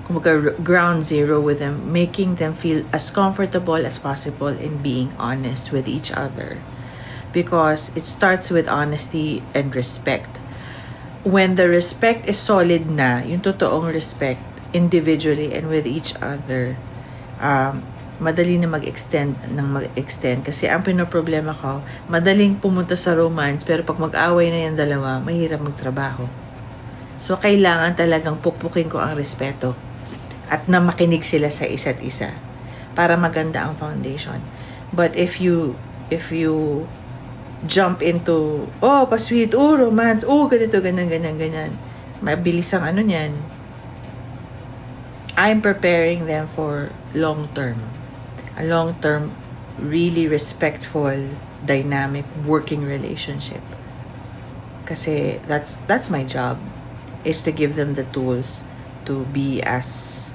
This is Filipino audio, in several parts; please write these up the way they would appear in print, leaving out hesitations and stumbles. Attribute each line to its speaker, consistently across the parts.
Speaker 1: kumbaga, ground zero with them, making them feel as comfortable as possible in being honest with each other. Because it starts with honesty and respect. When the respect is solid na, yung totoong respect, individually and with each other, madali na mag-extend kasi ang pinoproblema ko, madaling pumunta sa romance pero pag mag-away na yung dalawa, mahirap magtrabaho. So kailangan talagang pukpukin ko ang respeto at na makinig sila sa isa't isa para maganda ang foundation. But if you jump into pa-sweet, romance, ganito, ganyan, mabilis ang ano niyan. I'm preparing them for long-term. A long-term, really respectful, dynamic, working relationship. Kasi that's my job, is to give them the tools to be as,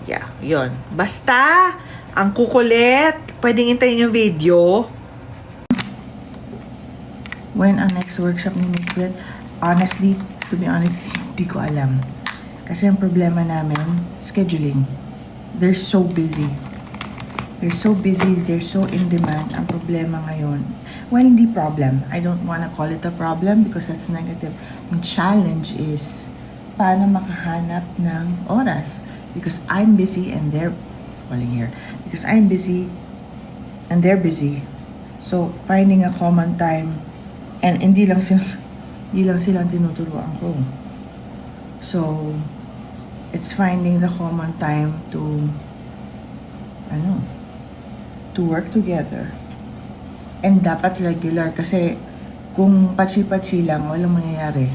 Speaker 1: yon. Basta, ang kukulit, pwedeng hintayin yung video. When ang next workshop ni Mikret, honestly, to be honest, hindi ko alam. Kasi ang problema namin, scheduling. They're so busy. They're so in demand. Ang problema ngayon, well, hindi problem. I don't wanna call it a problem because that's negative. Ang challenge is, paano makahanap ng oras? Because I'm busy and they're falling here. Because I'm busy and they're busy. So, finding a common time, and hindi lang silang tinuturuan ko. So, it's finding the common time to work together. And dapat regular kasi kung pachi-pachi lang, walang mangyayari.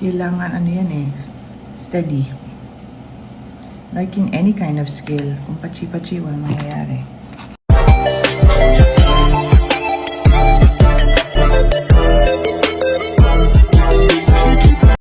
Speaker 1: Kailangan steady. Like in any kind of skill, kung pachi-pachi, walang mangyayari.